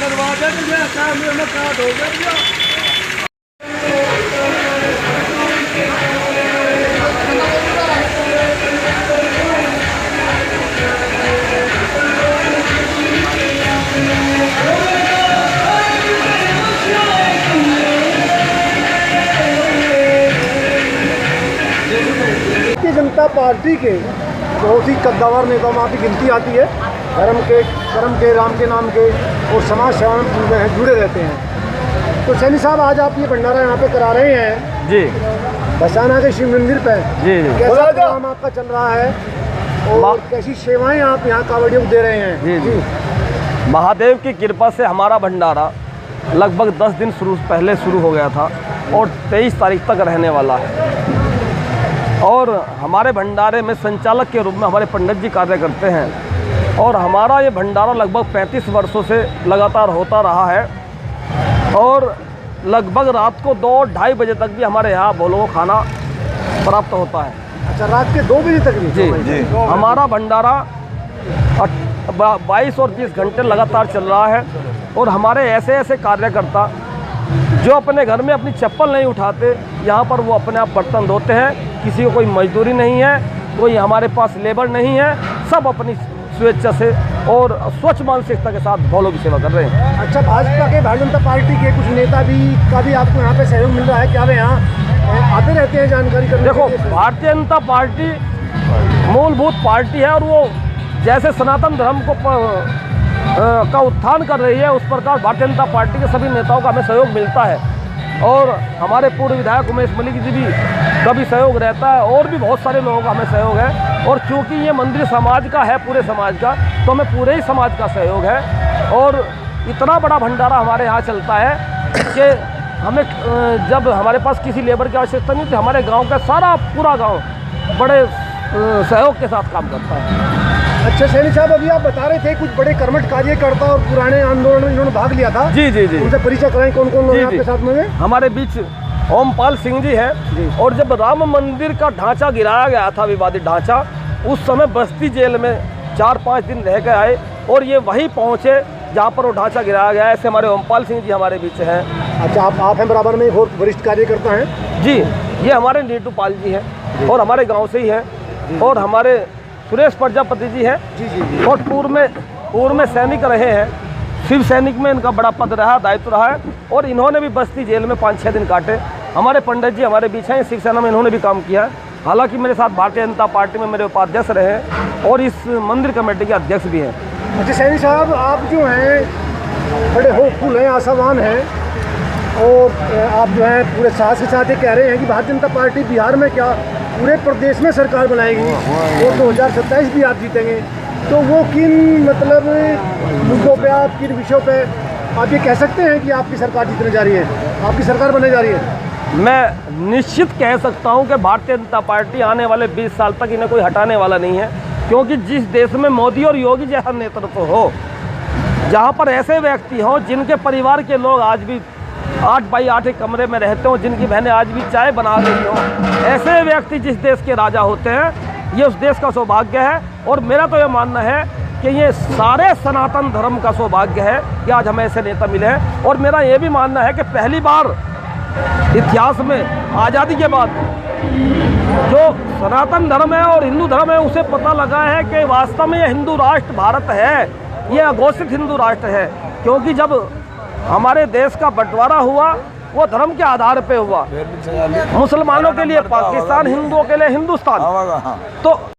Bharatiya Janata party के बहुत ही कद्दावर नेताओं में आपकी गिनती आती है। धर्म के, कर्म के, राम के नाम के और समाज सेवा में जुड़े रहते हैं। तो सैनी साहब, आज आप ये भंडारा यहाँ पे करा रहे हैं जी, बसाना के शिव मंदिर पे। जी जी, कैसा काम आपका चल रहा है और कैसी सेवाएं आप यहाँ कांवड़ियों को दे रहे हैं? जी जी, महादेव की कृपा से हमारा भंडारा लगभग 10 दिन पहले शुरू हो गया था और 23 तारीख तक रहने वाला है। और हमारे भंडारे में संचालक के रूप में हमारे पंडित जी कार्य करते हैं और हमारा ये भंडारा लगभग 35 वर्षों से लगातार होता रहा है और लगभग रात को 2-2:30 बजे तक भी हमारे यहाँ भोलों को खाना प्राप्त होता है। अच्छा, रात के 2 बजे तक भी? जी जी, हमारा भंडारा 22 और 20 घंटे लगातार चल रहा है। और हमारे ऐसे ऐसे कार्यकर्ता जो अपने घर में अपनी चप्पल नहीं उठाते, यहाँ पर वो अपने आप बर्तन धोते हैं। किसी को कोई मजदूरी नहीं है, कोई हमारे पास लेबर नहीं है, सब अपनी स्वेच्छा से और स्वच्छ मानसिकता के साथ भोलों की सेवा कर रहे हैं। अच्छा, भाजपा के, भारतीय जनता पार्टी के कुछ नेता भी आपको यहाँ पे सहयोग मिल रहा है क्या? वे यहाँ आते रहते हैं जानकारी करने? देखो, भारतीय जनता पार्टी मूलभूत पार्टी है और वो जैसे सनातन धर्म को का उत्थान कर रही है, उस प्रकार भारतीय जनता पार्टी के सभी नेताओं का हमें सहयोग मिलता है। और हमारे पूर्व विधायक उमेश मलिक जी भी का भी सहयोग रहता है और भी बहुत सारे लोगों का हमें सहयोग है। और क्योंकि ये मंदिर समाज का है, पूरे समाज का, तो हमें पूरे ही समाज का सहयोग है। और इतना बड़ा भंडारा हमारे यहाँ चलता है कि हमें जब हमारे पास किसी लेबर की आवश्यकता नहीं थी, हमारे गाँव का सारा पूरा गाँव बड़े सहयोग के साथ काम करता है। अच्छा सैनी साहब, अभी आप बता रहे थे कुछ बड़े कर्मठ कार्यकर्ता और पुराने आंदोलन में इन्होंने भाग लिया था। जी जी जी, उनसे परिचय कराएं, कौन कौन लोग हैं आपके साथ में? हमारे बीच ओमपाल सिंह जी हैं। और जब राम मंदिर का ढांचा गिराया गया था, विवादित ढांचा, उस समय बस्ती जेल में 4-5 दिन रह के आए और ये वहीं पहुँचे जहाँ पर वो ढांचा गिराया गया है। ऐसे हमारे ओमपाल सिंह जी हमारे बीच हैं। अच्छा, आप हैं बराबर में, बहुत वरिष्ठ कार्यकर्ता हैं? जी, ये हमारे नीटू पाल जी हैं और हमारे गाँव से ही हैं। और हमारे सुरेश प्रजापति जी हैं। जी जी जी। और पूर्व में सैनिक रहे हैं, शिव सैनिक में इनका बड़ा पद रहा, दायित्व रहा है। और इन्होंने भी बस्ती जेल में 5-6 दिन काटे। हमारे पंडित जी हमारे बीच हैं, शिवसेना में इन्होंने भी काम किया है। हालांकि मेरे साथ भारतीय जनता पार्टी में मेरे उपाध्यक्ष रहे हैं और इस मंदिर कमेटी के अध्यक्ष भी हैं। अच्छा सैनी साहब, आप जो हैं बड़े होपफुल हैं, आशावान हैं और आप जो है पूरे साहस के साथ ये कह रहे हैं कि भारतीय जनता पार्टी बिहार में क्या पूरे प्रदेश में सरकार बनाएगी और 2027 भी आप जीतेंगे। तो वो किन मतलब मुद्दों पे, आप किन विषयों पे आप ये कह सकते हैं कि आपकी सरकार जीतने जा रही है, आपकी सरकार बनने जा रही है? मैं निश्चित कह सकता हूं कि भारतीय जनता पार्टी आने वाले 20 साल तक इन्हें कोई हटाने वाला नहीं है। क्योंकि जिस देश में मोदी और योगी जैसा नेतृत्व हो, जहां पर ऐसे व्यक्ति हों जिनके परिवार के लोग आज भी 8x8 एक कमरे में रहते हो, जिनकी बहनें आज भी चाय बना रही हो, ऐसे व्यक्ति जिस देश के राजा होते हैं, ये उस देश का सौभाग्य है। और मेरा तो ये मानना है कि ये सारे सनातन धर्म का सौभाग्य है कि आज हमें ऐसे नेता मिले हैं। और मेरा ये भी मानना है कि पहली बार इतिहास में आज़ादी के बाद जो सनातन धर्म है और हिंदू धर्म है, उसे पता लगा है कि वास्तव में ये हिंदू राष्ट्र भारत है, ये अघोषित हिंदू राष्ट्र है। क्योंकि जब हमारे देश का बंटवारा हुआ, वो धर्म के आधार पे हुआ। मुसलमानों के लिए पाकिस्तान, हिंदुओं के लिए हिंदुस्तान। तो